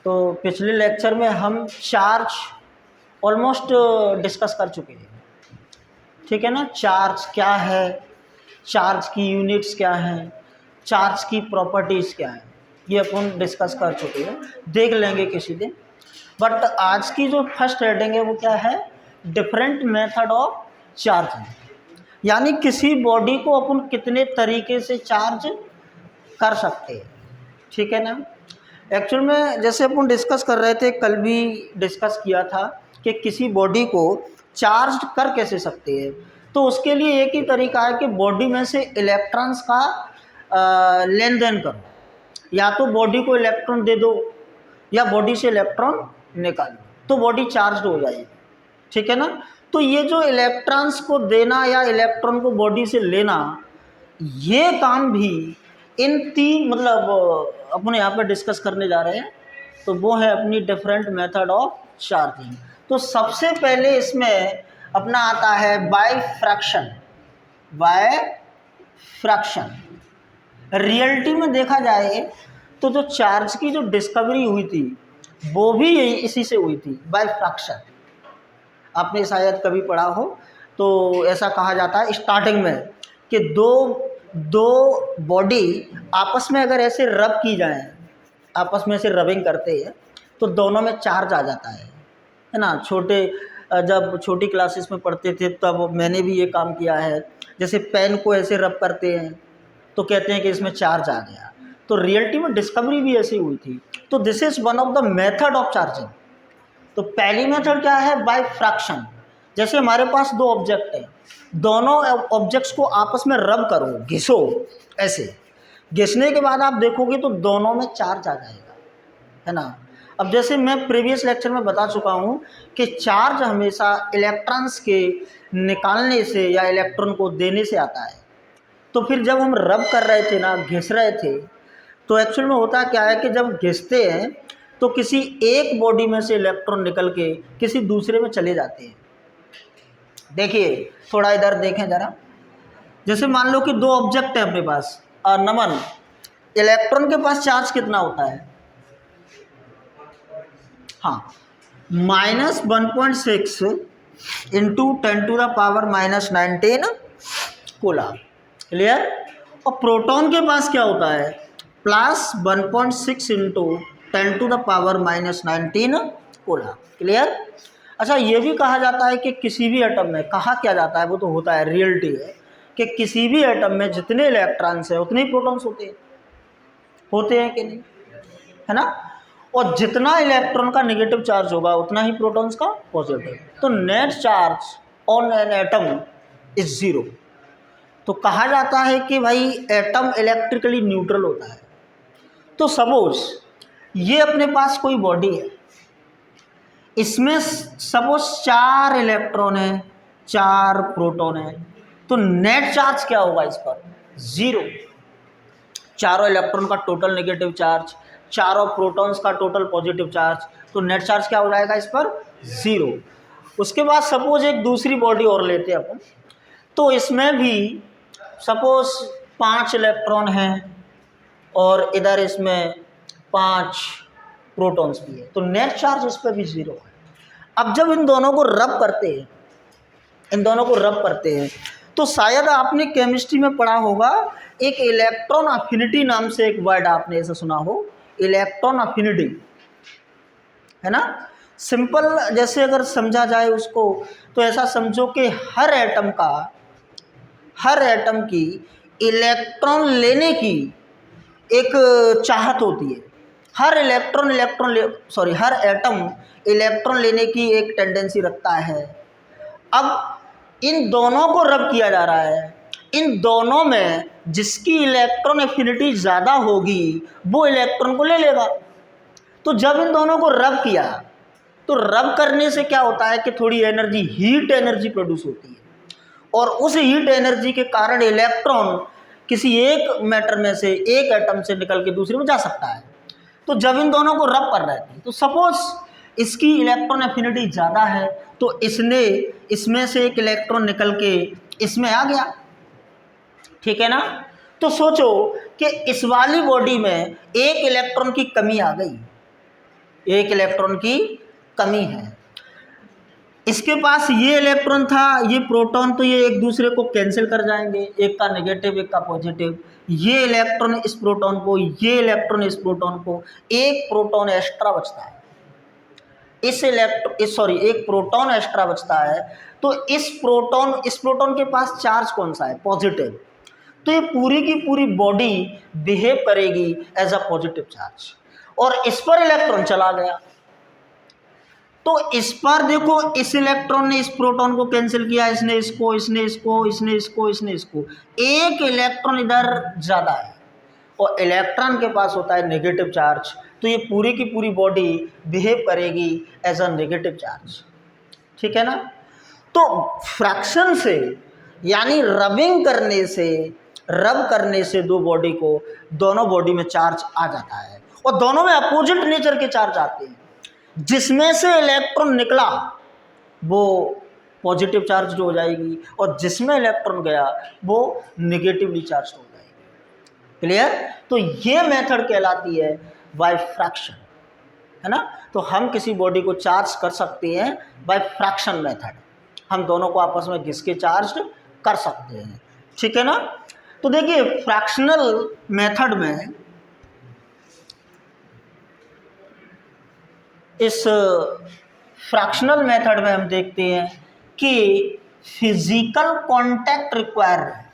तो पिछले लेक्चर में हम चार्ज ऑलमोस्ट डिस्कस कर चुके हैं, ठीक है ना। चार्ज क्या है, चार्ज की यूनिट्स क्या हैं, चार्ज की प्रॉपर्टीज़ क्या हैं, ये अपन डिस्कस कर चुके हैं, देख लेंगे किसी दिन। बट आज की जो फर्स्ट हेडिंग है वो क्या है, डिफरेंट मेथड ऑफ चार्जिंग, यानी किसी बॉडी को अपन कितने तरीके से चार्ज कर सकते हैं, ठीक है ना। एक्चुअल में जैसे अपन डिस्कस कर रहे थे, कल भी डिस्कस किया था कि किसी बॉडी को चार्ज कर कैसे सकते हैं। तो उसके लिए एक ही तरीका है कि बॉडी में से इलेक्ट्रॉन्स का लेन देन करो, या तो बॉडी को इलेक्ट्रॉन दे दो या बॉडी से इलेक्ट्रॉन निकालो, तो बॉडी चार्ज हो जाएगी, ठीक है ना। तो ये जो इलेक्ट्रॉन्स को देना या इलेक्ट्रॉन को बॉडी से लेना, ये काम भी इन तीन मतलब अपने यहाँ पे डिस्कस करने जा रहे हैं। तो वो है अपनी डिफरेंट मेथड ऑफ चार्जिंग। तो सबसे पहले इसमें अपना आता है by fraction. By fraction reality में देखा जाए तो जो चार्ज की जो डिस्कवरी हुई थी वो भी इसी से हुई थी, बाय फ्रैक्शन। आपने शायद कभी पढ़ा हो, तो ऐसा कहा जाता है स्टार्टिंग में कि दो बॉडी आपस में अगर ऐसे रब की जाए, आपस में ऐसे रबिंग करते हैं तो दोनों में चार्ज आ जाता है ना। जब छोटी क्लासेस में पढ़ते थे तब मैंने भी ये काम किया है। जैसे पेन को ऐसे रब करते हैं तो कहते हैं कि इसमें चार्ज आ गया। तो रियलिटी में डिस्कवरी भी ऐसी हुई थी। तो this is one of the method of charging. तो पहली मेथड क्या है, बाय फ्रैक्शन। जैसे हमारे पास दो ऑब्जेक्ट हैं, दोनों ऑब्जेक्ट्स को आपस में रब करो, घिसो, ऐसे घिसने के बाद आप देखोगे तो दोनों में चार्ज आ जाएगा, है ना। अब जैसे मैं प्रीवियस लेक्चर में बता चुका हूँ कि चार्ज हमेशा इलेक्ट्रॉन्स के निकालने से या इलेक्ट्रॉन को देने से आता है। तो फिर जब हम रब कर रहे थे ना, घिस रहे थे, तो एक्चुअल में होता क्या है कि जब घिसते हैं तो किसी एक बॉडी में से इलेक्ट्रॉन निकल के किसी दूसरे में चले जाते हैं। देखिए थोड़ा इधर देखें ज़रा। जैसे मान लो कि दो ऑब्जेक्ट है अपने पास। नमन, इलेक्ट्रॉन के पास चार्ज कितना होता है? हाँ, -1.6 इंटू 10⁻⁻19 कूलम। क्लियर? और प्रोटॉन के पास क्या होता है? +1.6 इंटू 10⁻⁻19 कूलम। क्लियर? अच्छा, ये भी कहा जाता है कि किसी भी एटम में, कहा क्या जाता है वो तो होता है, रियलिटी है कि किसी भी एटम में जितने इलेक्ट्रॉन्स हैं उतने ही प्रोटॉन्स होते हैं कि नहीं, है ना। और जितना इलेक्ट्रॉन का नेगेटिव चार्ज होगा उतना ही प्रोटॉन्स का पॉजिटिव। तो net charge on an atom is 0। तो कहा जाता है कि भाई एटम इलेक्ट्रिकली न्यूट्रल होता है। तो सपोज ये अपने पास कोई बॉडी है, इसमें सपोज 4 इलेक्ट्रॉन है, 4 प्रोटॉन है, तो नेट चार्ज क्या होगा इस पर? 0। चारों इलेक्ट्रॉन का टोटल नेगेटिव चार्ज, चारों प्रोटॉन्स का टोटल पॉजिटिव चार्ज, तो नेट चार्ज क्या हो जाएगा इस पर? 0। उसके बाद सपोज एक दूसरी बॉडी और लेते हैं अपन, तो इसमें भी सपोज 5 इलेक्ट्रॉन हैं और इधर इसमें 5 प्रोटॉन्स भी है, तो नेट चार्ज इस पर भी 0 है। अब जब इन दोनों को रब करते हैं, तो शायद आपने केमिस्ट्री में पढ़ा होगा, एक इलेक्ट्रॉन अफिनिटी नाम से एक वर्ड आपने ऐसा सुना हो, इलेक्ट्रॉन अफिनिटी, है ना। सिंपल जैसे अगर समझा जाए उसको, तो ऐसा समझो कि हर एटम की इलेक्ट्रॉन लेने की एक चाहत होती है। हर एटम इलेक्ट्रॉन लेने की एक टेंडेंसी रखता है। अब इन दोनों को रब किया जा रहा है, इन दोनों में जिसकी इलेक्ट्रॉन एफिनिटी ज़्यादा होगी वो इलेक्ट्रॉन को ले लेगा। तो जब इन दोनों को रब किया, तो रब करने से क्या होता है कि थोड़ी एनर्जी, हीट एनर्जी प्रोड्यूस होती है, और उस हीट एनर्जी के कारण इलेक्ट्रॉन किसी एक मैटर में से, एक एटम से निकल के दूसरे में जा सकता है। तो जब इन दोनों को रब कर रहे थे, तो सपोज इसकी इलेक्ट्रॉन एफिनिटी ज़्यादा है, तो इसमें से एक इलेक्ट्रॉन निकल के इसमें आ गया, ठीक है ना। तो सोचो कि इस वाली बॉडी में एक इलेक्ट्रॉन की कमी आ गई, एक इलेक्ट्रॉन की कमी है। इसके पास ये इलेक्ट्रॉन था, ये प्रोटॉन, तो ये एक दूसरे को कैंसिल कर जाएंगे, एक का नेगेटिव एक का पॉजिटिव। ये इलेक्ट्रॉन इस प्रोटॉन को, ये इलेक्ट्रॉन इस प्रोटॉन को, एक प्रोटॉन एक्स्ट्रा बचता है। एक प्रोटॉन एक्स्ट्रा बचता है, तो इस प्रोटॉन के पास चार्ज कौन सा है? पॉजिटिव। तो ये पूरी की पूरी बॉडी बिहेव करेगी एज अ पॉजिटिव चार्ज, और इस पर इलेक्ट्रॉन चला गया, तो इस पर देखो इस इलेक्ट्रॉन ने इस प्रोटॉन को कैंसिल किया, इसने इसको, इसने इसको, इसने इसको, इसने इसको, एक इलेक्ट्रॉन इधर ज़्यादा है और इलेक्ट्रॉन के पास होता है नेगेटिव चार्ज, तो ये पूरी की पूरी बॉडी बिहेव करेगी एज अ नेगेटिव चार्ज। ठीक है ना? तो फ्रैक्शन से, यानी रब करने से दोनों बॉडी में चार्ज आ जाता है, और दोनों में अपोजिट नेचर के चार्ज आते हैं। जिसमें से इलेक्ट्रॉन निकला वो पॉजिटिव चार्ज हो जाएगी, और जिसमें इलेक्ट्रॉन गया वो नेगेटिवली चार्ज हो जाएगी। क्लियर? तो ये मेथड कहलाती है बाय फ्रैक्शन, है ना? तो हम किसी बॉडी को चार्ज कर सकते हैं बाय फ्रैक्शन मेथड, हम दोनों को आपस में घिस के चार्ज कर सकते हैं। ठीक है ना? तो देखिए फ्रैक्शनल मेथड में, इस फ्रैक्शनल मेथड में हम देखते हैं कि फिजिकल कांटेक्ट रिक्वायर है,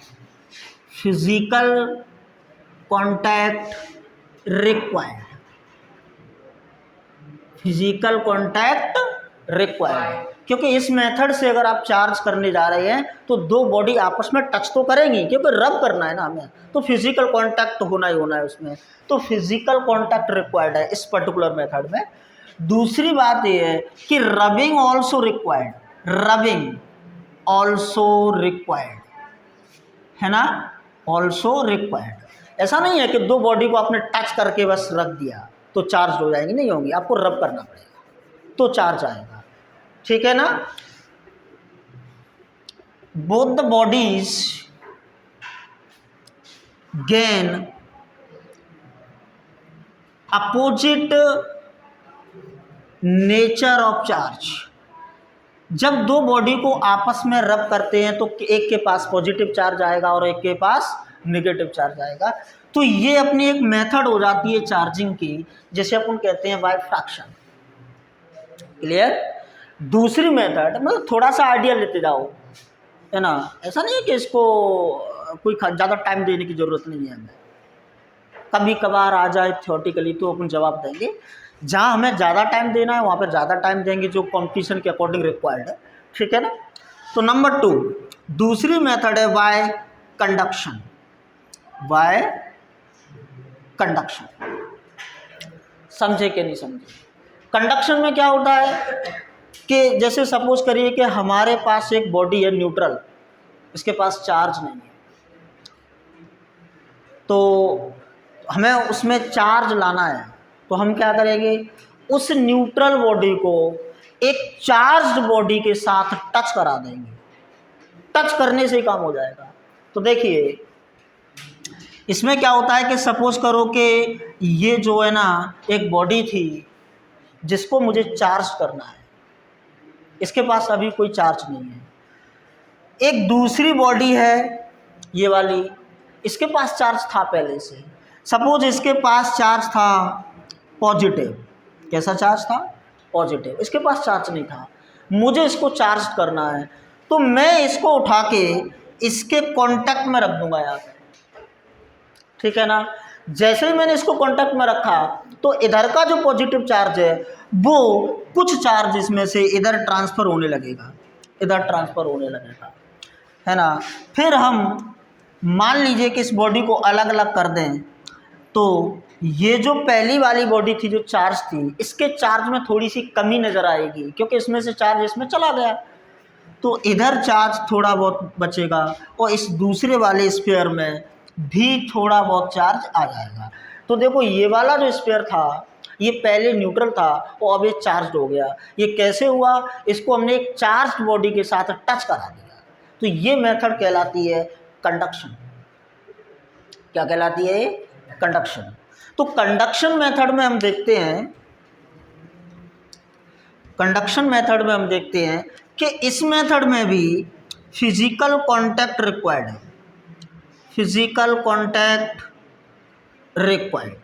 फिजिकल कांटेक्ट रिक्वायर्ड, क्योंकि इस मेथड से अगर आप चार्ज करने जा रहे हैं तो दो बॉडी आपस में टच तो करेंगी, क्योंकि रब करना है ना हमें, तो फिजिकल कांटेक्ट होना ही होना है उसमें, तो फिजिकल कांटेक्ट रिक्वायर्ड है इस पर्टिकुलर मेथड में। दूसरी बात यह है कि रबिंग ऑल्सो रिक्वायर्ड, है ना? Also required. ऐसा नहीं है कि दो बॉडी को आपने टच करके बस रख दिया तो चार्ज हो जाएंगी, नहीं होंगी, आपको रब करना पड़ेगा तो चार्ज आएगा। ठीक है ना? Both the bodies gain opposite nature of charge. जब दो बॉडी को आपस में रब करते हैं तो एक के पास पॉजिटिव चार्ज आएगा और एक के पास नेगेटिव चार्ज आएगा, तो ये अपनी एक मेथड हो जाती है चार्जिंग की, जिसे अपन कहते हैं बाय फ्रैक्शन। क्लियर? दूसरी मेथड, मतलब थोड़ा सा आइडिया लेते जाओ, है ना? ऐसा नहीं है कि इसको कोई ज़्यादा टाइम देने की ज़रूरत नहीं है, हमें कभी कभार आ जाए थ्योरेटिकली तो अपन जवाब देंगे, जहाँ हमें ज़्यादा टाइम देना है वहाँ पर ज़्यादा टाइम देंगे, जो कॉम्पिटिशन के अकॉर्डिंग रिक्वायर्ड है। ठीक है ना? तो नंबर 2 दूसरी मेथड है बाय कंडक्शन। समझे कि नहीं समझे? कंडक्शन में क्या होता है कि जैसे सपोज करिए कि हमारे पास एक बॉडी है न्यूट्रल, इसके पास चार्ज नहीं है, तो हमें उसमें चार्ज लाना है, तो हम क्या करेंगे, उस न्यूट्रल बॉडी को एक चार्ज्ड बॉडी के साथ टच करा देंगे, टच करने से ही काम हो जाएगा। तो देखिए इसमें क्या होता है कि सपोज करो कि ये जो है ना एक बॉडी थी जिसको मुझे चार्ज करना है, इसके पास अभी कोई चार्ज नहीं है। एक दूसरी बॉडी है ये वाली, इसके पास चार्ज था पहले से, सपोज इसके पास चार्ज था पॉजिटिव। कैसा चार्ज था? पॉजिटिव। इसके पास चार्ज नहीं था, मुझे इसको चार्ज करना है, तो मैं इसको उठा के इसके कांटेक्ट में रख दूंगा यहाँ पे। ठीक है ना? जैसे ही मैंने इसको कांटेक्ट में रखा तो इधर का जो पॉजिटिव चार्ज है वो कुछ चार्ज इसमें से इधर ट्रांसफ़र होने लगेगा, है ना? फिर हम मान लीजिए कि इस बॉडी को अलग अलग कर दें, तो ये जो पहली वाली बॉडी थी जो चार्ज थी, इसके चार्ज में थोड़ी सी कमी नज़र आएगी, क्योंकि इसमें से चार्ज इसमें चला गया, तो इधर चार्ज थोड़ा बहुत बचेगा और इस दूसरे वाले स्फीयर में भी थोड़ा बहुत चार्ज आ जाएगा। तो देखो ये वाला जो स्फीयर था ये पहले न्यूट्रल था और अब ये चार्ज हो गया। ये कैसे हुआ? इसको हमने एक चार्ज बॉडी के साथ टच करा दिया। तो ये मेथड कहलाती है कंडक्शन। क्या कहलाती है? कंडक्शन। तो कंडक्शन मेथड में हम देखते हैं कंडक्शन मेथड में हम देखते हैं कि इस मेथड में भी फिजिकल कांटेक्ट रिक्वायर्ड है, फिजिकल कांटेक्ट रिक्वायर्ड,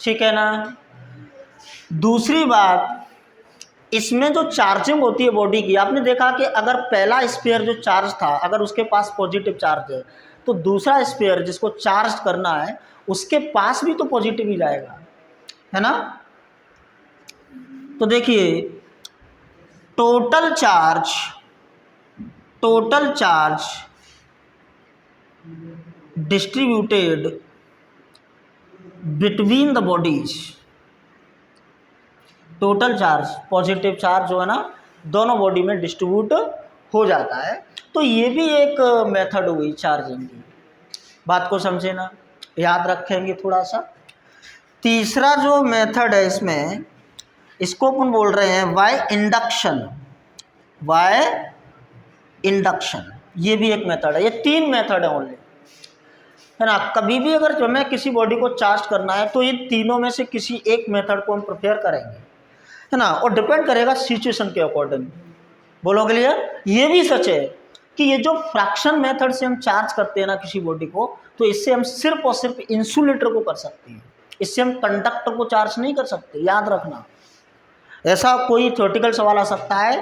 ठीक है ना। दूसरी बात, इसमें जो चार्जिंग होती है बॉडी की, आपने देखा कि अगर पहला स्फीयर जो चार्ज था अगर उसके पास पॉजिटिव चार्ज है तो दूसरा स्फीयर जिसको चार्ज करना है उसके पास भी तो पॉजिटिव ही जाएगा, है ना। तो देखिए total charge distributed between the bodies, total charge positive charge जो है ना दोनों बॉडी में डिस्ट्रीब्यूट हो जाता है। तो ये भी एक मेथड हुई चार्जिंग की, बात को समझे ना, याद रखेंगे थोड़ा सा। तीसरा जो मेथड है इसमें, इसको अपन बोल रहे हैं वाई इंडक्शन, ये भी एक मेथड है। ये 3 मेथड है ओनली, है ना। कभी भी अगर हमें किसी बॉडी को चार्ज करना है तो ये तीनों में से किसी एक मेथड को हम प्रिपेयर करेंगे, है ना, और डिपेंड करेगा सिचुएशन के अकॉर्डिंग। बोलो क्लियर। ये भी सच है कि ये जो फ्रैक्शन मेथड से हम चार्ज करते हैं ना किसी बॉडी को, तो इससे हम सिर्फ और सिर्फ इंसुलेटर को कर सकते हैं, इससे हम कंडक्टर को चार्ज नहीं कर सकते, याद रखना। ऐसा कोई थ्योरेटिकल सवाल आ सकता है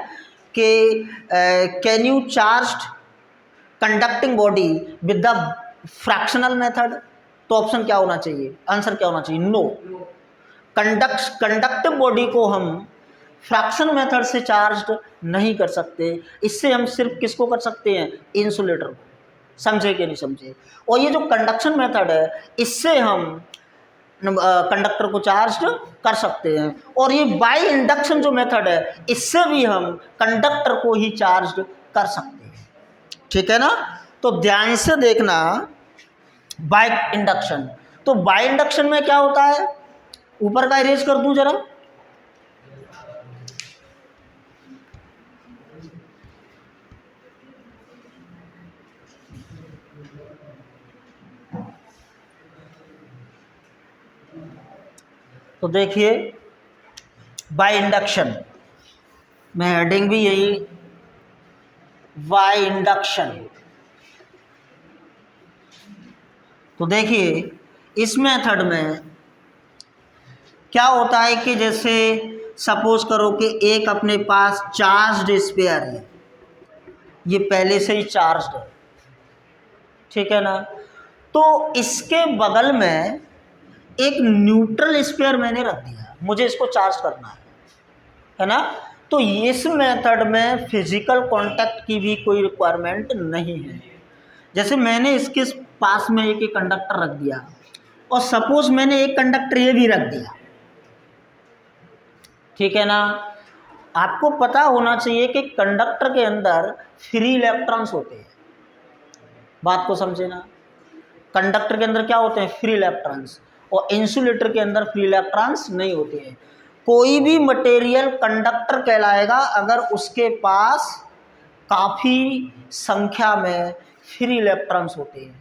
कि can you charge conducting body with the fractional method, तो ऑप्शन क्या होना चाहिए, आंसर क्या होना चाहिए, नो। कंडक्टिव बॉडी को हम फ्रैक्शन मेथड से चार्ज नहीं कर सकते, इससे हम सिर्फ किसको कर सकते हैं, इंसुलेटर को। समझे कि नहीं समझे। और ये जो कंडक्शन मेथड है इससे हम कंडक्टर को चार्ज कर सकते हैं, और ये बाई इंडक्शन जो मेथड है इससे भी हम कंडक्टर को ही चार्ज कर सकते हैं, ठीक है ना। तो ध्यान से देखना, बाई इंडक्शन, तो बाई इंडक्शन में क्या होता है, ऊपर का इरेज कर दूं जरा, तो देखिए बाई इंडक्शन में हेडिंग भी यही, बाई इंडक्शन। तो देखिए इस मेथड में क्या होता है कि जैसे सपोज करो कि एक अपने पास चार्ज्ड स्फीयर है, ये पहले से ही चार्ज्ड है, ठीक है ना। तो इसके बगल में एक न्यूट्रल स्फीयर मैंने रख दिया, मुझे इसको चार्ज करना है ना। तो इस मेथड में फिजिकल कांटेक्ट की भी कोई रिक्वायरमेंट नहीं है। जैसे मैंने इसके पास में एक कंडक्टर रख दिया, और सपोज मैंने एक कंडक्टर ये भी रख दिया, ठीक है ना। आपको पता होना चाहिए कि कंडक्टर के अंदर फ्री इलेक्ट्रॉन्स होते हैं, बात को समझे ना। कंडक्टर के अंदर क्या होते हैं, फ्री इलेक्ट्रॉन्स, और इंसुलेटर के अंदर फ्री इलेक्ट्रॉन्स नहीं होते हैं। कोई भी मटेरियल कंडक्टर कहलाएगा अगर उसके पास काफ़ी संख्या में फ्री इलेक्ट्रॉन्स होते हैं।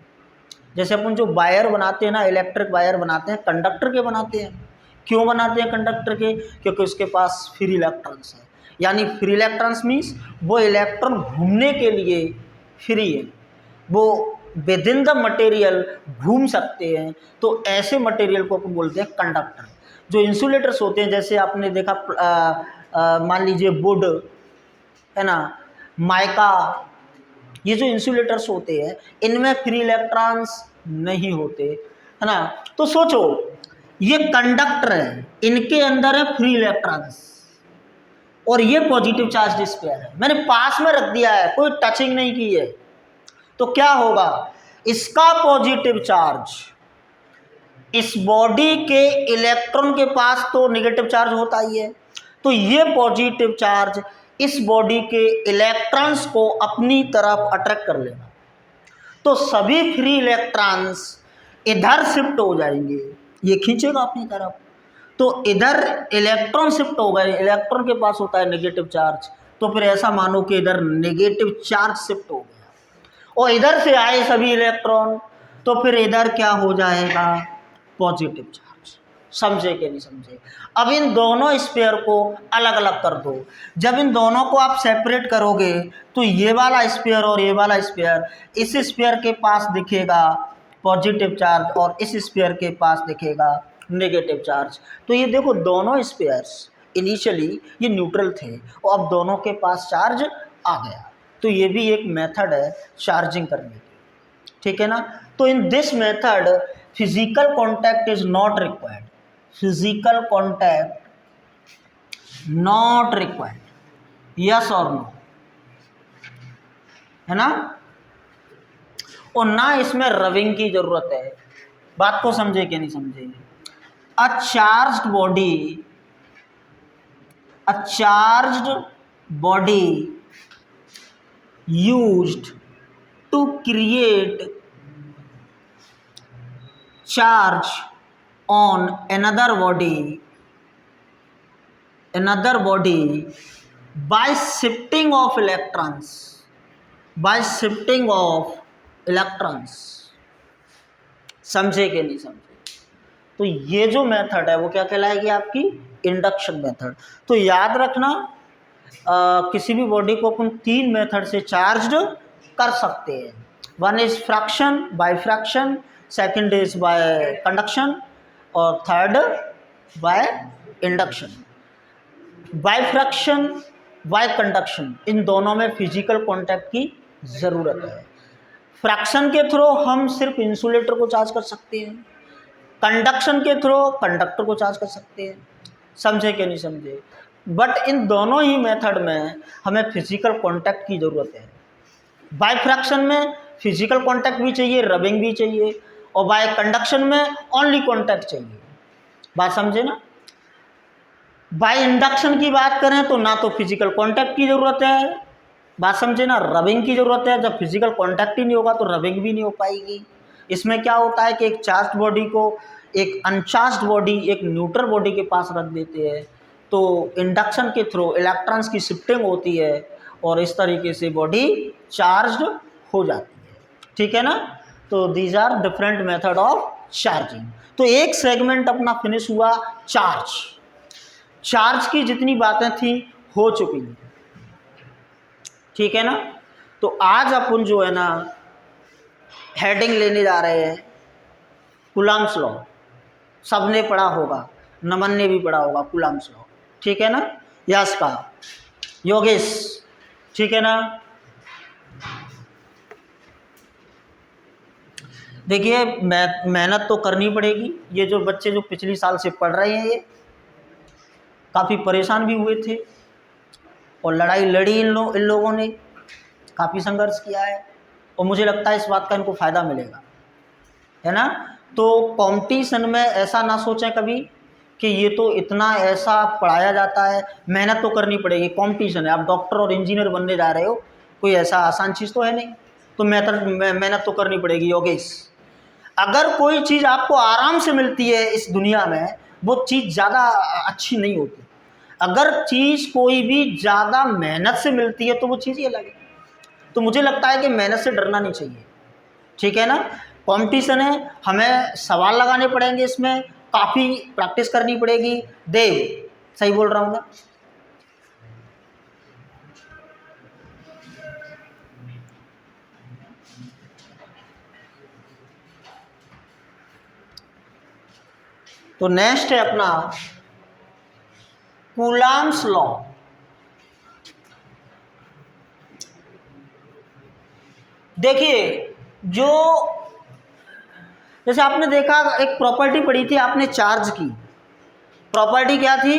जैसे अपन जो वायर बनाते हैं ना, इलेक्ट्रिक वायर बनाते हैं, कंडक्टर के बनाते हैं। क्यों बनाते हैं कंडक्टर के, क्योंकि उसके पास फ्री इलेक्ट्रॉन्स है। यानी फ्री इलेक्ट्रॉन्स मीन्स वो इलेक्ट्रॉन घूमने के लिए फ्री है, वो विद इन द मटेरियल घूम सकते हैं। तो ऐसे मटेरियल को अपन बोलते हैं कंडक्टर। जो इंसुलेटर्स होते हैं, जैसे आपने देखा मान लीजिए वुड, है ना, माइका, ये जो इंसुलेटर्स होते हैं इनमें फ्री इलेक्ट्रॉन्स नहीं होते, है ना। तो सोचो ये कंडक्टर है, इनके अंदर है फ्री इलेक्ट्रॉन्स, और ये पॉजिटिव चार्ज स्फीयर है, मैंने पास में रख दिया है, कोई टचिंग नहीं की है। तो क्या होगा, इसका पॉजिटिव चार्ज इस बॉडी के इलेक्ट्रॉन के पास तो नेगेटिव चार्ज होता ही है, तो ये पॉजिटिव चार्ज इस बॉडी के इलेक्ट्रॉन्स को अपनी तरफ अट्रैक्ट कर लेगा। तो सभी फ्री इलेक्ट्रॉन्स इधर शिफ्ट हो जाएंगे, ये खींचेगा अपनी तरफ, तो इधर इलेक्ट्रॉन शिफ्ट हो गए, इलेक्ट्रॉन के पास होता है नेगेटिव चार्ज, तो फिर ऐसा मानो कि इधर नेगेटिव चार्ज शिफ्ट हो गया, और इधर से आए सभी इलेक्ट्रॉन, तो फिर इधर क्या हो जाएगा, पॉजिटिव चार्ज। समझे कि नहीं समझे। अब इन दोनों स्पेयर को अलग अलग कर दो। जब इन दोनों को आप सेपरेट करोगे तो ये वाला स्पेयर और ये वाला स्पेयर, इस स्पेयर के पास दिखेगा पॉजिटिव चार्ज और इस स्पेयर के पास दिखेगा नेगेटिव चार्ज। तो ये देखो दोनों स्पेयर्स इनिशियली ये न्यूट्रल थे और अब दोनों के पास चार्ज आ गया। तो ये भी एक मेथड है चार्जिंग करने की, ठीक है ना। तो in this method physical contact is not required, physical contact not required, yes और नो, है ना। और ना इसमें रबिंग की जरूरत है। बात को समझे कि नहीं समझे। A charged body used to create charge on another body by shifting of electrons, समझे कि नहीं समझे। तो ये जो मेथड है वो क्या कहलाएगी आपकी इंडक्शन मेथड। तो याद रखना किसी भी बॉडी को अपन 3 मेथड से चार्ज्ड कर सकते हैं। One is friction by friction, second is by conduction और third by induction. By fraction by conduction इन दोनों में फिजिकल कांटेक्ट की ज़रूरत है। फ्रैक्शन के थ्रू हम सिर्फ इंसुलेटर को चार्ज कर सकते हैं, कंडक्शन के थ्रू कंडक्टर को चार्ज कर सकते हैं, समझे कि नहीं समझे। बट इन दोनों ही मेथड में हमें फिजिकल कांटेक्ट की ज़रूरत है। बाय फ्रैक्शन में फिजिकल कांटेक्ट भी चाहिए, रबिंग भी चाहिए, और बाय कंडक्शन में ओनली कांटेक्ट चाहिए। बात समझे ना। बाय इंडक्शन की बात करें तो ना तो फिजिकल कांटेक्ट की ज़रूरत है, बात समझे ना, रबिंग की ज़रूरत है। जब फिजिकल कांटेक्ट ही नहीं होगा तो रबिंग भी नहीं हो पाएगी। इसमें क्या होता है कि एक चार्ज बॉडी को एक अनचार्ज बॉडी एक न्यूट्रल बॉडी के पास रख देते हैं, तो इंडक्शन के थ्रू इलेक्ट्रॉन्स की शिफ्टिंग होती है और इस तरीके से बॉडी चार्ज्ड हो जाती है, ठीक है ना। तो these are different method of charging. तो एक सेगमेंट अपना फिनिश हुआ चार्ज की जितनी बातें थी हो चुकी हैं, ठीक है ना। तो आज अपन जो है ना हेडिंग लेने जा रहे हैं कूलम्ब्स लॉ। सबने पढ़ा होगा, नमन ने भी पढ़ा होगा कूलम्ब्स लॉ, ठीक है ना। यस का योगेश, ठीक है ना। देखिए मेहनत तो करनी पड़ेगी। ये जो बच्चे जो पिछली साल से पढ़ रहे हैं ये काफ़ी परेशान भी हुए थे और लड़ाई लड़ी इन लोगों ने, काफ़ी संघर्ष किया है और मुझे लगता है इस बात का इनको फ़ायदा मिलेगा, है ना। तो कंपटीशन में ऐसा ना सोचें कभी कि ये तो इतना ऐसा पढ़ाया जाता है, मेहनत तो करनी पड़ेगी। कंपटीशन है, आप डॉक्टर और इंजीनियर बनने जा रहे हो, कोई ऐसा आसान चीज़ तो है नहीं, तो मेहनत तो करनी पड़ेगी। योगेश, अगर कोई चीज़ आपको आराम से मिलती है इस दुनिया में वो चीज़ ज़्यादा अच्छी नहीं होती। अगर चीज़ कोई भी ज़्यादा मेहनत से मिलती है तो वो चीज़ ही अलग है। तो मुझे लगता है कि मेहनत से डरना नहीं चाहिए, ठीक है ना। कंपटीशन है, हमें सवाल लगाने पड़ेंगे, इसमें काफ़ी प्रैक्टिस करनी पड़ेगी। देव, सही बोल रहा हूँ ना। तो नेक्स्ट है अपना कूलम्ब्स लॉ। देखिए जो जैसे आपने देखा एक प्रॉपर्टी पढ़ी थी आपने चार्ज की। प्रॉपर्टी क्या थी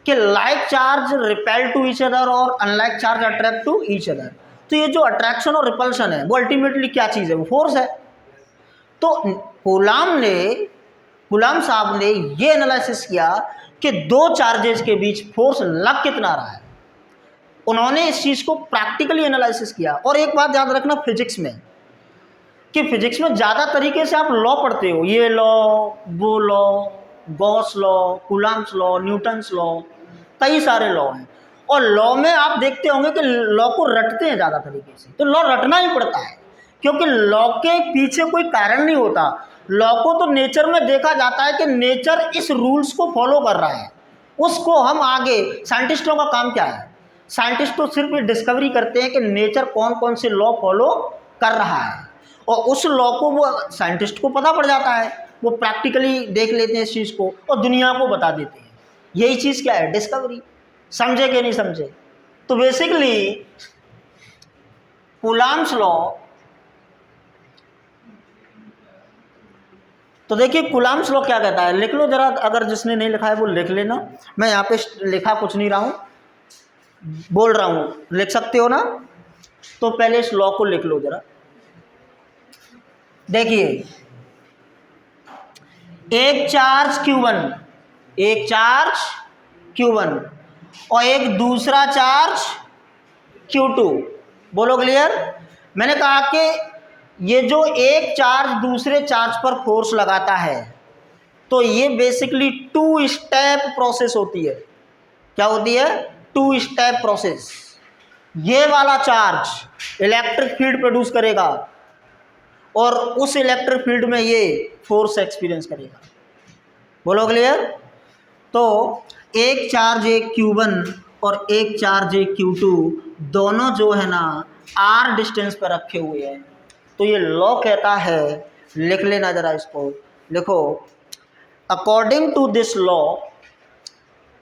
कि like charge repel to each other और unlike charge attract to each other. तो ये जो अट्रैक्शन और रिपल्शन है वो अल्टीमेटली क्या चीज़ है, वो फोर्स है। तो कूलम्ब साहब ने ये एनालिसिस किया कि दो चार्जेस के बीच फोर्स लग कितना रहा है। उन्होंने इस चीज़ को प्रैक्टिकली एनालिसिस किया। और एक बात याद रखना फिजिक्स में कि फिजिक्स में ज़्यादा तरीके से आप लॉ पढ़ते हो, ये लॉ, वो law, Gauss law, Coulomb's law, Newton's law, कई सारे लॉ हैं। और लॉ में आप देखते होंगे कि लॉ को रटते हैं ज़्यादा तरीके से। तो लॉ रटना ही पड़ता है क्योंकि लॉ के पीछे कोई कारण नहीं होता। लॉ को तो नेचर में देखा जाता है कि नेचर इस रूल्स को फॉलो कर रहा है, उसको हम आगे, साइंटिस्टों का काम क्या है, साइंटिस्ट तो सिर्फ ये डिस्कवरी करते हैं कि नेचर कौन कौन से लॉ फॉलो कर रहा है, और उस लॉ को वो साइंटिस्ट को पता पड़ जाता है, वो प्रैक्टिकली देख लेते हैं इस चीज़ को और दुनिया को बता देते हैं। यही चीज़ क्या है, डिस्कवरी। समझे कि नहीं समझे? तो बेसिकली कूलाम्स लॉ, तो देखिए कूलाम्स लॉ क्या कहता है, लिख लो जरा, अगर जिसने नहीं लिखा है वो लिख लेना, मैं यहाँ पे लिखा कुछ नहीं रहा हूँ, बोल रहा हूँ, लिख सकते हो ना? तो पहले इस लॉ को लिख लो जरा। देखिए, एक चार्ज Q1, एक चार्ज Q1 और एक दूसरा चार्ज Q2, बोलो क्लियर? मैंने कहा कि ये जो एक चार्ज दूसरे चार्ज पर फोर्स लगाता है, तो ये बेसिकली 2 स्टेप प्रोसेस होती है। क्या होती है? 2 स्टेप प्रोसेस। ये वाला चार्ज इलेक्ट्रिक फील्ड प्रोड्यूस करेगा और उस इलेक्ट्रिक फील्ड में ये फोर्स एक्सपीरियंस करेगा। बोलो क्लियर? तो एक चार्ज एक Q1 और एक चार्ज एक Q2 दोनों जो है ना r डिस्टेंस पर रखे हुए हैं। तो ये लॉ कहता है, लिख लेना जरा इसको, लिखो, according to this law,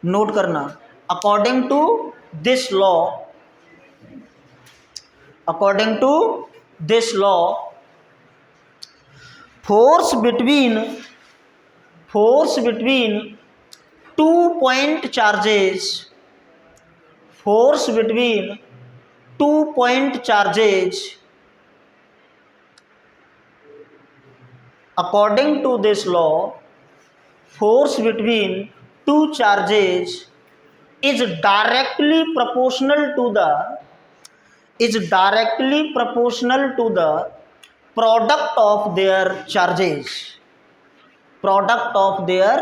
note करना, according to this law, according to this law, force between 2 point charges, force between 2 point charges, according to this law, force between 2 charges is directly proportional to the product of their charges, product of their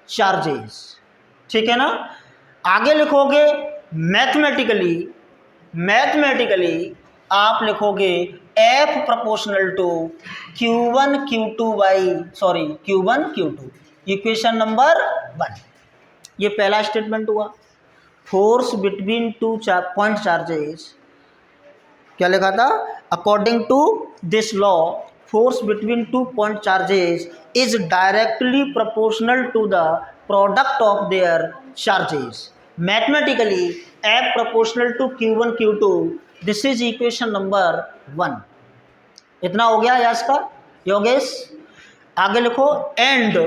charges। ठीक है ना? आगे लिखोगे mathematically आप लिखोगे F proportional to Q1 Q2, equation number 1। ये पहला statement हुआ। फोर्स बिटवीन 2 पॉइंट चार्जेस, क्या लिखा था? According to this law, force between 2 point charges is directly proportional to the product of their charges. Mathematically F proportional to Q1 Q2, this is equation number 1। इतना हो गया यश का, योगेश? आगे लिखो, and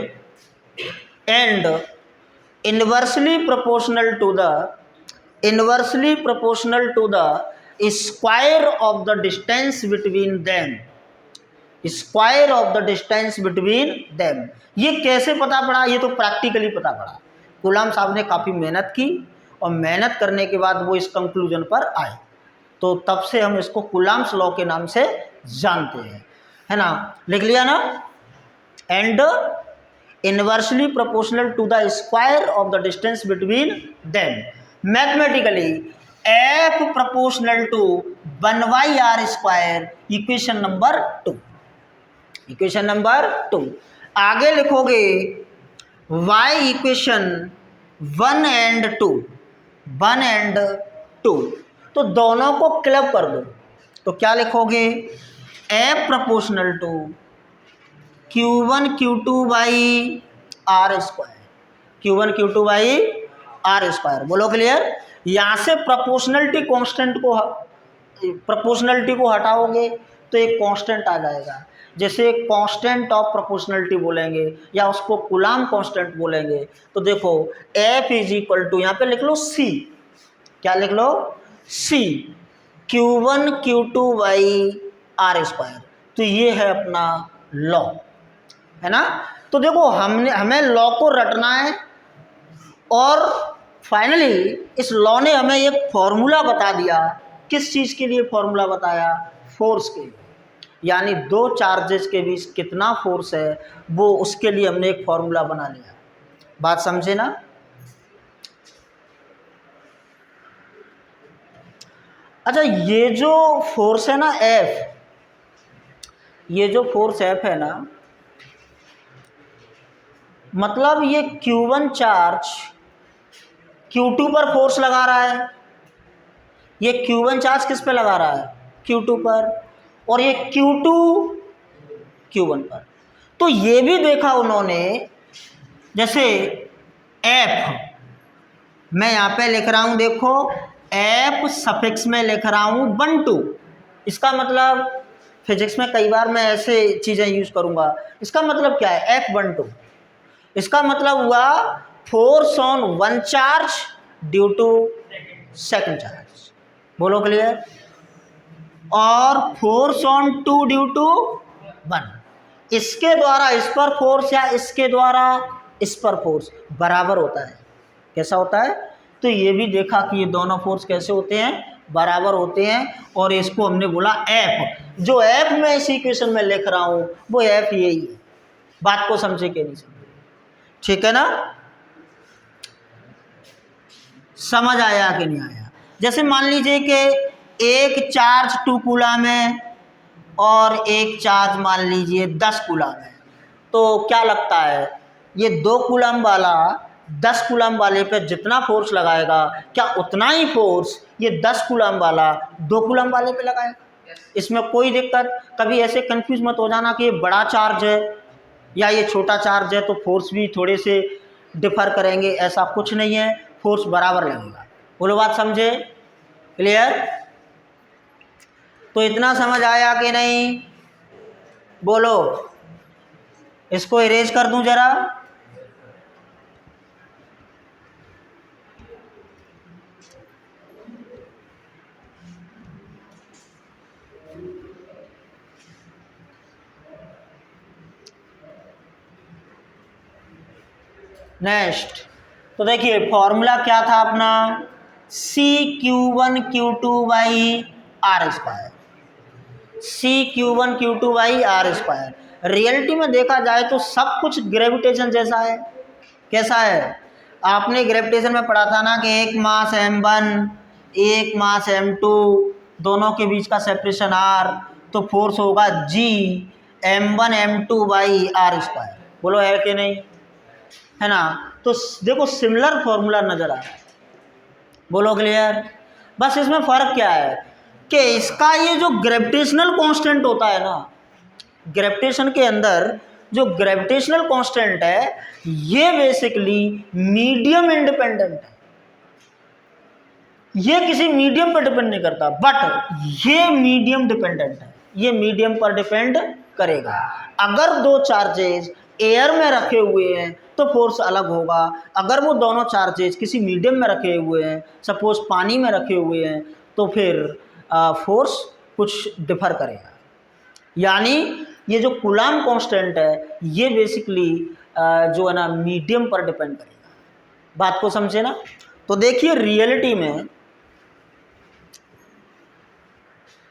inversely proportional to the square of the distance between them, square of the distance between them. ये कैसे पता पड़ा? ये तो प्रैक्टिकली पता पड़ा। कूलाम साहब ने काफ़ी मेहनत की और मेहनत करने के बाद वो इस कंक्लूजन पर आए, तो तब से हम इसको कूलाम्स लॉ के नाम से जानते हैं, है ना? लिख लिया ना? And inversely proportional to the square of the distance between them. Mathematically F proportional to 1/r square, equation number 2, equation number 2। आगे लिखोगे y इक्वेशन 1 एंड 2, तो दोनों को क्लब कर दो, तो क्या लिखोगे? F proportional to Q1 Q2/r square, Q1 Q2/r square. बोलो क्लियर? यहाँ से प्रोपोर्शनलिटी को हटाओगे तो एक कांस्टेंट आ जाएगा, जैसे कांस्टेंट ऑफ प्रोपोर्शनलिटी बोलेंगे या उसको कूलाम कांस्टेंट बोलेंगे। तो देखो F इज इक्वल टू, यहाँ पे लिख लो C, क्या लिख लो? C Q1 Q2/r square. तो ये है अपना लॉ, है ना? तो देखो हमें लॉ को रटना है, और फाइनली इस लॉ ने हमें एक फॉर्मूला बता दिया। किस चीज़ के लिए फॉर्मूला बताया? फोर्स के लिए, यानी 2 चार्जेस के बीच कितना फोर्स है वो, उसके लिए हमने एक फॉर्मूला बना लिया। बात समझे ना? अच्छा, ये जो फोर्स है ना F, ये जो फोर्स F है ना, मतलब ये Q1 चार्ज Q2 पर फोर्स लगा रहा है, ये Q1 चार्ज किस पे लगा रहा है, Q2 पर, और ये Q2 Q1 पर। तो ये भी देखा उन्होंने, जैसे F मैं यहाँ पे लिख रहा हूँ, देखो F सफिक्स में लिख रहा हूँ 1 2, इसका मतलब फिजिक्स में कई बार मैं ऐसे चीज़ें यूज करूँगा, इसका मतलब क्या है F12, इसका मतलब हुआ force on one charge due to second charge, बोलो क्लियर, और force on two due to one, इसके द्वारा इस पर फोर्स या इसके द्वारा इस पर फोर्स बराबर होता है। कैसा होता है, तो ये भी देखा कि ये दोनों फोर्स कैसे होते हैं, बराबर होते हैं, और इसको हमने बोला F। जो F मैं इस इक्वेशन में लिख रहा हूँ वो F यही है। बात को समझे कि नहीं समझे, ठीक है ना, समझ आया कि नहीं आया। जैसे मान लीजिए कि एक चार्ज 2 कूलम है और एक चार्ज मान लीजिए 10 कूलम है, तो क्या लगता है ये 2 कूलम वाला 10 कूलम वाले पे जितना फोर्स लगाएगा, क्या उतना ही फोर्स ये 10 कूलम वाला 2 कूलम वाले पे लगाएगा? इसमें कोई दिक्कत, कभी ऐसे कंफ्यूज मत हो जाना कि ये बड़ा चार्ज है या ये छोटा चार्ज है तो फोर्स भी थोड़े से डिफर करेंगे, ऐसा कुछ नहीं है, फोर्स बराबर लगेगा। बोलो बात समझे, क्लियर? तो इतना समझ आया कि नहीं, बोलो। इसको इरेज कर दूं जरा, नेक्स्ट। तो देखिए फॉर्मूला क्या था अपना, CQ1Q2/R², CQ1Q2/R²। रियलिटी में देखा जाए तो सब कुछ ग्रेविटेशन जैसा है। कैसा है, आपने ग्रेविटेशन में पढ़ा था ना कि एक मास m1 एक मास m2, दोनों के बीच का सेपरेशन r, तो फोर्स होगा G m1m2/R²। बोलो है कि नहीं, है ना। तो देखो सिमिलर फॉर्मूला नजर आ रहा है, बोलो क्लियर। बस इसमें फर्क क्या है कि इसका ये जो ग्रेविटेशनल कांस्टेंट होता है ना, ग्रेविटेशन के अंदर जो ग्रेविटेशनल कांस्टेंट है ये बेसिकली मीडियम इंडिपेंडेंट है, ये किसी मीडियम पर डिपेंड नहीं करता, बट ये मीडियम डिपेंडेंट है, ये मीडियम पर डिपेंड करेगा। अगर दो चार्जेस एयर में रखे हुए हैं तो फोर्स अलग होगा, अगर वो दोनों चार्जेस किसी मीडियम में रखे हुए हैं, सपोज पानी में रखे हुए हैं, तो फिर फोर्स कुछ डिफर करेगा। यानी ये जो कूलम्ब कांस्टेंट है ये बेसिकली जो है ना मीडियम पर डिपेंड करेगा। बात को समझे ना। तो देखिए रियलिटी में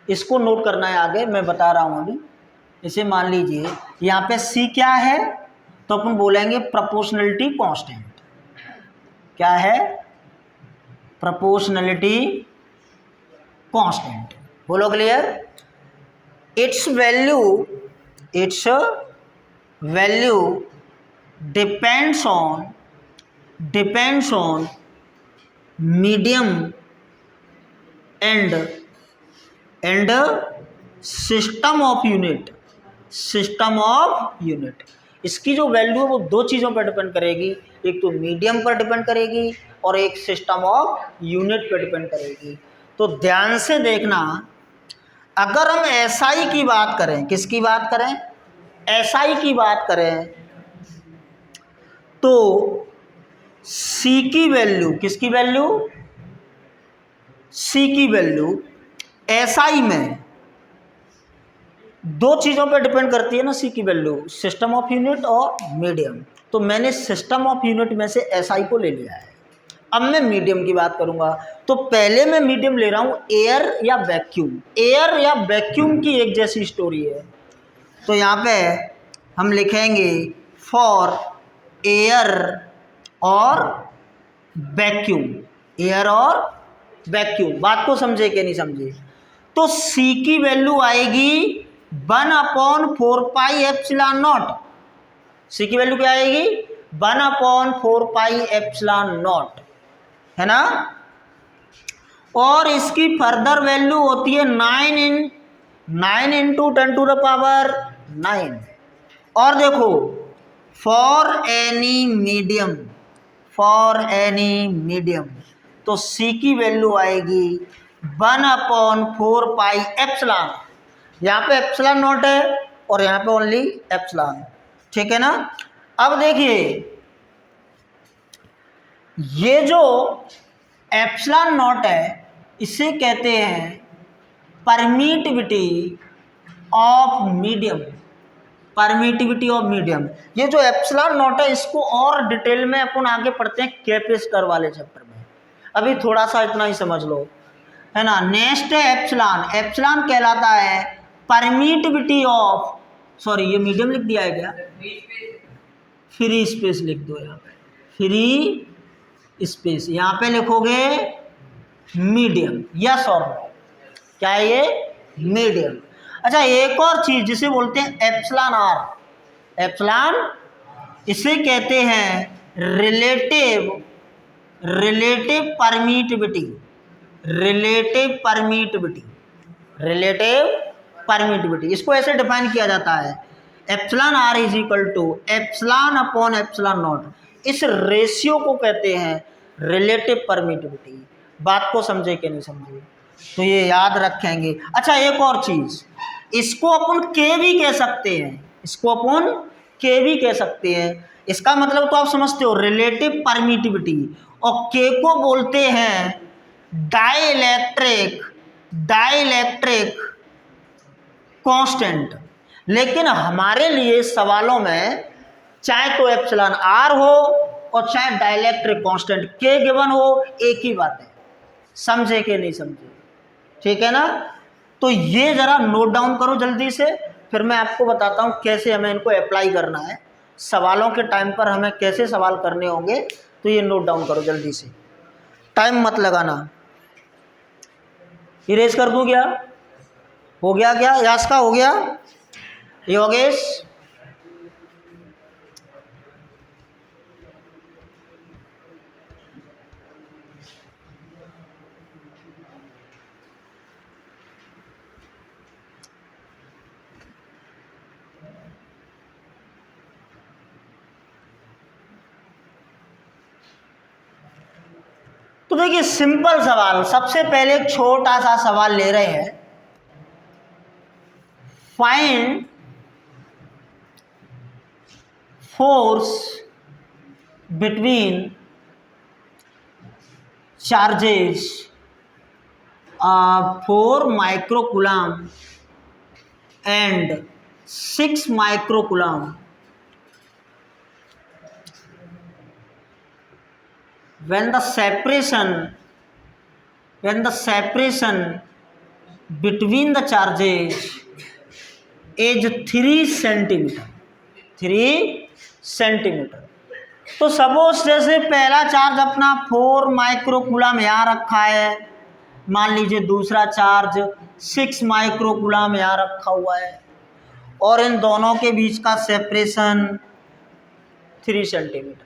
इसको नोट करना है, आगे मैं बता रहा हूं अभी। इसे मान लीजिए यहाँ पे C क्या है, तो अपन बोलेंगे प्रोपोर्शनलिटी कांस्टेंट। क्या है, प्रोपोर्शनलिटी कांस्टेंट, बोलो clear. It's value depends on medium and system of unit. इसकी जो वैल्यू है वो दो चीज़ों पर डिपेंड करेगी, एक तो मीडियम पर डिपेंड करेगी और एक सिस्टम ऑफ यूनिट पर डिपेंड करेगी। तो ध्यान से देखना, अगर हम एसआई की बात करें, किसकी बात करें, एसआई की बात करें, तो सी की वैल्यू, किसकी वैल्यू, सी की वैल्यू एसआई में दो चीज़ों पर डिपेंड करती है ना, सी की वैल्यू, सिस्टम ऑफ यूनिट और मीडियम। तो मैंने सिस्टम ऑफ यूनिट में से एसआई को ले लिया है। अब मैं मीडियम की बात करूंगा, तो पहले मैं मीडियम ले रहा हूं एयर या वैक्यूम। एयर या वैक्यूम की एक जैसी स्टोरी है, तो यहाँ पे हम लिखेंगे फॉर एयर और वैक्यूम, एयर और वैक्यूम। बात को समझे कि नहीं समझे। तो सी की वैल्यू आएगी 1/4 पाई एप्सिलॉन नॉट। सी की वैल्यू क्या आएगी, 1/4πε0, है ना। और इसकी फर्दर वैल्यू होती है 9 इंटू 10⁻⁹। और देखो फॉर एनी मीडियम, तो सी की वैल्यू आएगी 1/4πε। यहाँ पे एप्सिलॉन नॉट है और यहाँ पे ओनली एप्सिलॉन, ठीक है ना। अब देखिए ये जो एप्सिलॉन नॉट है इसे कहते हैं परमिटिविटी ऑफ मीडियम। ये जो एप्सिलॉन नॉट है इसको और डिटेल में अपन आगे पढ़ते हैं कैपेसिटर वाले चैप्टर में, अभी थोड़ा सा इतना ही समझ लो, है ना। नेक्स्ट है एप्सिलॉन कहलाता है परमिटिविटी ऑफ, सॉरी ये मीडियम लिख दिया है क्या, फ्री स्पेस लिख दो, यहाँ पे फ्री स्पेस, यहाँ पे लिखोगे मीडियम, यस और नो, क्या है ये, मीडियम। अच्छा एक और चीज जिसे बोलते हैं एप्सिलॉन आर, इसे कहते हैं रिलेटिव परमिटिविटी। इसको ऐसे डिफाइन किया जाता है, epsilon R is equal to epsilon upon epsilon naught. इस रेशियो को कहते हैं रिलेटिव परमिटिविटी। बात को समझे कि नहीं समझे, तो ये याद रखेंगे। अच्छा एक और चीज, इसको अपन के भी कह सकते हैं, इसका मतलब तो आप समझते हो, रिलेटिव परमिटिविटी। और के को बोलते हैं डाइलेक्ट्रिक कांस्टेंट। लेकिन हमारे लिए सवालों में चाहे तो एप्सिलॉन आर हो और चाहे डाइलेक्ट्रिक कांस्टेंट के गिवन हो, एक ही बात है, समझे कि नहीं समझे, ठीक है ना। तो ये जरा नोट डाउन करो जल्दी से, फिर मैं आपको बताता हूँ कैसे हमें इनको अप्लाई करना है, सवालों के टाइम पर हमें कैसे सवाल करने होंगे। तो ये नोट डाउन करो जल्दी से, टाइम मत लगाना। इरेज कर दूँ क्या, हो गया क्या, यास का हो गया, योगेश तो देखिए सिंपल सवाल, सबसे पहले एक छोटा सा सवाल ले रहे हैं, find force between charges 4 microcoulomb and 6 microcoulomb when the separation between the charges is 3 centimetre. तो सपोज जैसे पहला चार्ज अपना 4 माइक्रोकूलम यहाँ रखा है, मान लीजिए दूसरा चार्ज 6 माइक्रोकूलम यहाँ रखा हुआ है, और इन दोनों के बीच का सेपरेशन 3 सेंटीमीटर।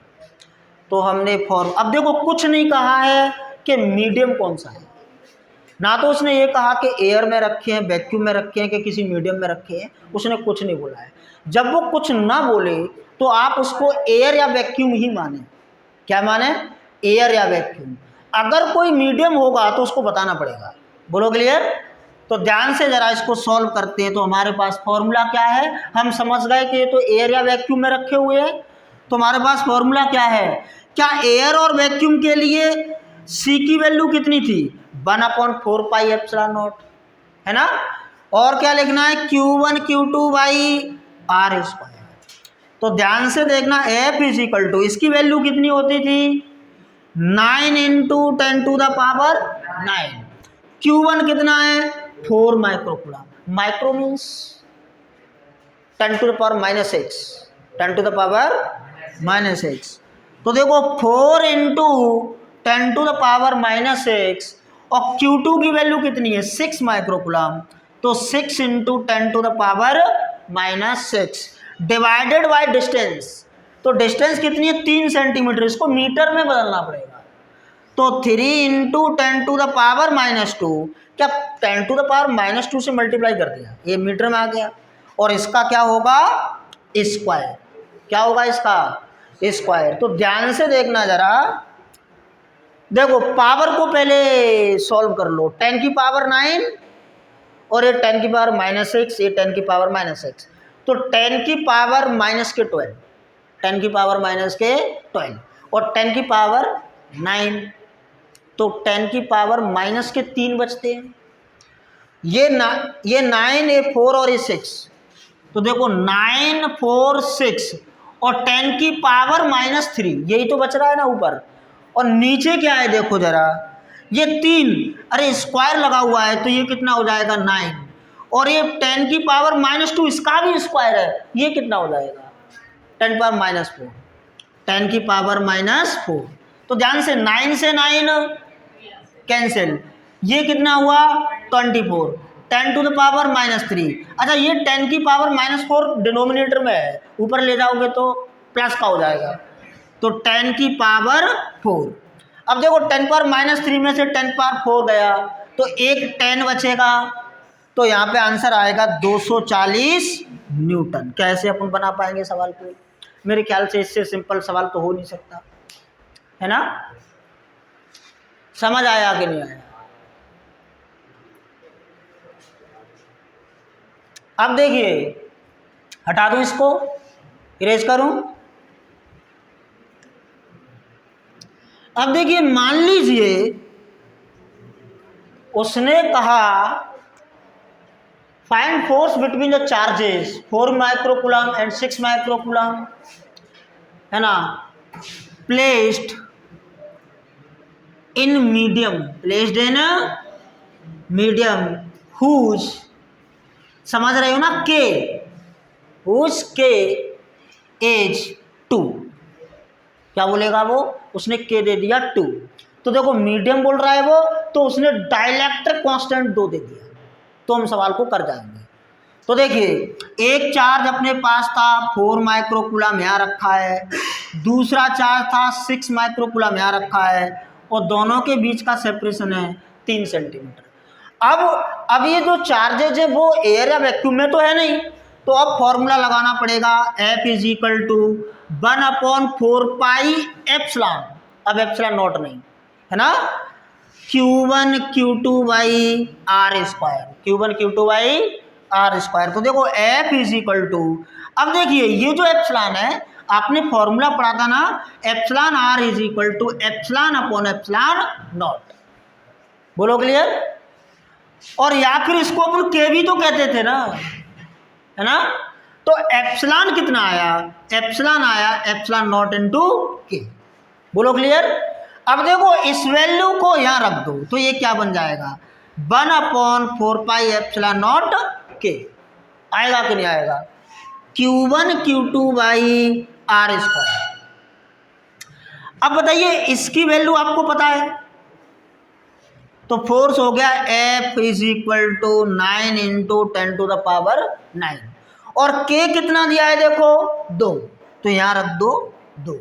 तो हमने अब देखो कुछ नहीं कहा है कि मीडियम कौन सा है, ना तो उसने ये कहा कि एयर में रखे हैं, वैक्यूम में रखे हैं, कि किसी मीडियम में रखे हैं, उसने कुछ नहीं बोला है। जब वो कुछ ना बोले तो आप उसको एयर या वैक्यूम ही माने। क्या माने, एयर या वैक्यूम। अगर कोई मीडियम होगा तो उसको बताना पड़ेगा, बोलो क्लियर। तो ध्यान से जरा इसको सॉल्व करते हैं। तो हमारे पास फॉर्मूला क्या है, हम समझ गए कि ये तो एयर या वैक्यूम में रखे हुए हैं। तो हमारे पास फॉर्मूला क्या है, क्या एयर और वैक्यूम के लिए सी की वैल्यू कितनी थी, 1/4πε0, है ना। और क्या लिखना है, Q1 Q2/r²। तो ध्यान से देखना, F इज इक्वल टू, इसकी वैल्यू कितनी होती थी, 9 इंटू 10⁻⁹। Q1 कितना है, 4 माइक्रोकूलम, माइक्रो मीन्स 10⁻⁻⁶। तो देखो 4 इंटू 10⁻⁻⁶, और Q2 की वैल्यू कितनी है, 6 माइक्रोकूलम। तो 6 इंटू 10⁻⁻⁶ डिवाइडेड बाय डिस्टेंस। तो डिस्टेंस कितनी है 3 सेंटीमीटर, इसको मीटर में बदलना पड़ेगा। तो 3 इंटू 10⁻⁻², क्या 10⁻⁻² से मल्टीप्लाई कर दिया, ये मीटर में आ गया। और इसका क्या होगा स्क्वायर, क्या होगा इसका स्क्वायर। तो ध्यान से देखना जरा, देखो पावर को पहले सॉल्व कर लो, 10⁻⁹ और ये 10⁻⁻6, ये 10⁻⁻6, तो 10⁻⁻12, 10⁻⁻12 और 10⁻⁹ तो 10⁻⁻3 बचते हैं। ये 9, ये 4 और ये 6, तो देखो 9, 4, 6 और 10⁻⁻3, यही तो बच रहा है ना ऊपर। और नीचे क्या है देखो जरा, ये 3, अरे स्क्वायर लगा हुआ है तो ये कितना हो जाएगा 9, और ये 10⁻⁻2 इसका भी स्क्वायर है, ये कितना हो जाएगा 10⁻⁻4, 10⁻⁻4। तो ध्यान से 9 से 9 कैंसिल, ये कितना हुआ 24, 10⁻⁻3। अच्छा ये 10⁻⁻4 डिनोमिनेटर में है, ऊपर ले जाओगे तो प्लस का हो जाएगा, तो 10⁻4। अब देखो 10⁻3 में से 10⁻4 गया तो एक 10 बचेगा, तो यहाँ पे आंसर आएगा 240 न्यूटन। कैसे अपन बना पाएंगे सवाल को, मेरे ख्याल से इससे सिंपल सवाल तो हो नहीं सकता, है ना। समझ आया कि नहीं आया। अब देखिए, हटा दूं इसको, इरेज करूं। अब देखिए मान लीजिए उसने कहा find force between the charges 4 microcoulomb and 6 microcoulomb, है ना, placed in medium, placed in medium whose, समझ रहे हो ना, के हुज के एज 2, क्या बोलेगा वो, उसने के दे दिया 2, तो देखो मीडियम बोल रहा है वो, तो उसने डाइलेक्ट्रिक कांस्टेंट 2 दे दिया, तो हम सवाल को कर जाएंगे। तो देखिए एक चार्ज अपने पास था 4 माइक्रोकूलम यहाँ रखा है, दूसरा चार्ज था 6 माइक्रोकूलम यहाँ रखा है, और दोनों के बीच का सेपरेशन है 3 सेंटीमीटर। अब ये जो चार्जेज है वो एयर या वैक्यूम में तो है नहीं, तो अब फॉर्मूला लगाना पड़ेगा F = 1/4πε, अब एप्सिलॉन नॉट नहीं, है ना, Q1 Q2/r², Q1 Q2/r²। तो देखो F = अब देखिए ये जो एप्सिलॉन है आपने फॉर्मूला पढ़ा था ना, εr = ε/ε0, बोलो क्लियर। और या फिर इसको अपन के भी तो कहते थे ना, है ना, तो एप्सिलॉन कितना आया, एप्सिलॉन आया ε0 × के, बोलो क्लियर। अब देखो इस वैल्यू को यहाँ रख दो तो ये क्या बन जाएगा 1/4πε0 के, आएगा कि नहीं आएगा, Q1 Q2/r²। अब बताइए इसकी वैल्यू आपको पता है, तो फोर्स हो गया F = 9 × 10⁻⁹, और K कितना दिया है देखो 2, तो यहाँ रख दो 2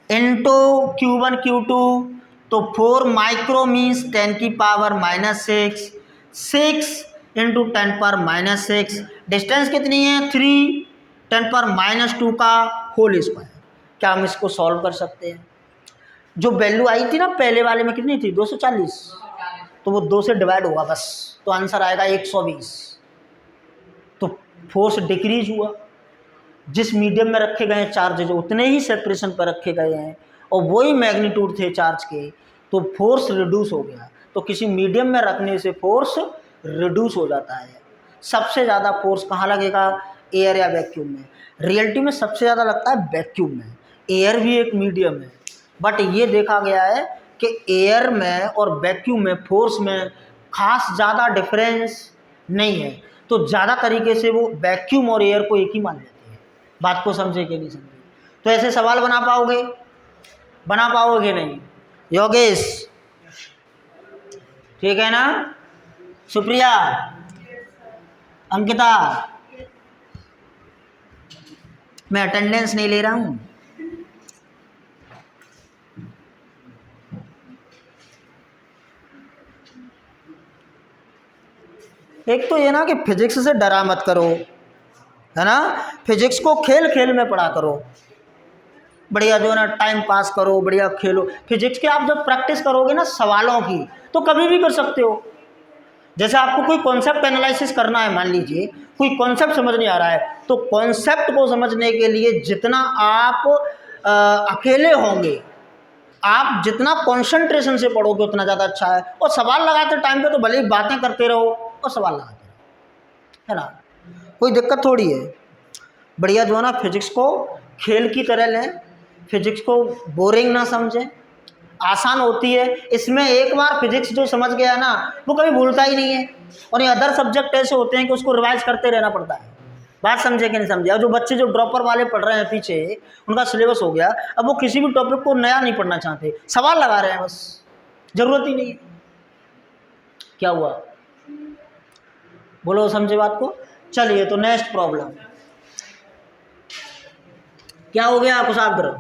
इंटू Q1 Q2, तो 4 माइक्रो मीन्स 10⁻⁻6, 6 इंटू 10⁻⁻6, डिस्टेंस कितनी है 3, 10⁻⁻2 का होल स्क्वायर। क्या हम इसको सॉल्व कर सकते हैं, जो वैल्यू आई थी ना पहले वाले में कितनी थी 240, तो वो 2 से डिवाइड होगा बस, तो आंसर आएगा 120। तो फोर्स डिक्रीज हुआ, जिस मीडियम में रखे गए चार्ज उतने ही सेपरेशन पर रखे गए हैं और वही मैग्नीट्यूड थे चार्ज के, तो फोर्स रिड्यूस हो गया। तो किसी मीडियम में रखने से फोर्स रिड्यूस हो जाता है। सबसे ज़्यादा फोर्स कहाँ लगेगा, एयर या वैक्यूम में। रियलिटी में सबसे ज़्यादा लगता है वैक्यूम में, एयर भी एक मीडियम है, बट ये देखा गया है कि एयर में और वैक्यूम में फोर्स में खास ज़्यादा डिफरेंस नहीं है, तो ज़्यादा तरीके से वो वैक्यूम और एयर को एक ही मान लेते हैं। बात को समझे कि नहीं समझे। तो ऐसे सवाल बना पाओगे नहीं योगेश, ठीक है ना, सुप्रिया, अंकिता, मैं अटेंडेंस नहीं ले रहा हूँ। एक तो ये ना कि फिजिक्स से डरा मत करो, है ना, फिजिक्स को खेल खेल में पढ़ा करो, बढ़िया जो है ना टाइम पास करो, बढ़िया खेलो। फिजिक्स की आप जब प्रैक्टिस करोगे ना सवालों की, तो कभी भी कर सकते हो। जैसे आपको कोई कॉन्सेप्ट एनालिसिस करना है, मान लीजिए कोई कॉन्सेप्ट समझ नहीं आ रहा है, तो कॉन्सेप्ट को समझने के लिए जितना आप अकेले होंगे, आप जितना कंसंट्रेशन से पढ़ोगे उतना ज़्यादा अच्छा है। और सवाल लगाते टाइम पे तो भले ही बातें करते रहो और सवाल लगाते रहो, है ना, कोई दिक्कत थोड़ी है। बढ़िया जो है ना फिजिक्स को खेल की तरह लें, फिजिक्स को बोरिंग ना समझें, आसान होती है। इसमें एक बार फिजिक्स जो समझ गया ना वो कभी भूलता ही नहीं है। और ये अदर सब्जेक्ट ऐसे होते हैं कि उसको रिवाइज करते रहना पड़ता है, बात समझे कि नहीं समझे। और जो बच्चे जो ड्रॉपर वाले पढ़ रहे हैं पीछे, उनका सिलेबस हो गया, अब वो किसी भी टॉपिक को नया नहीं पढ़ना चाहते, सवाल लगा रहे हैं बस, जरूरत ही नहीं है। क्या हुआ, बोलो समझे बात को। चलिए तो नेक्स्ट प्रॉब्लम क्या हो गया, कुशाग्र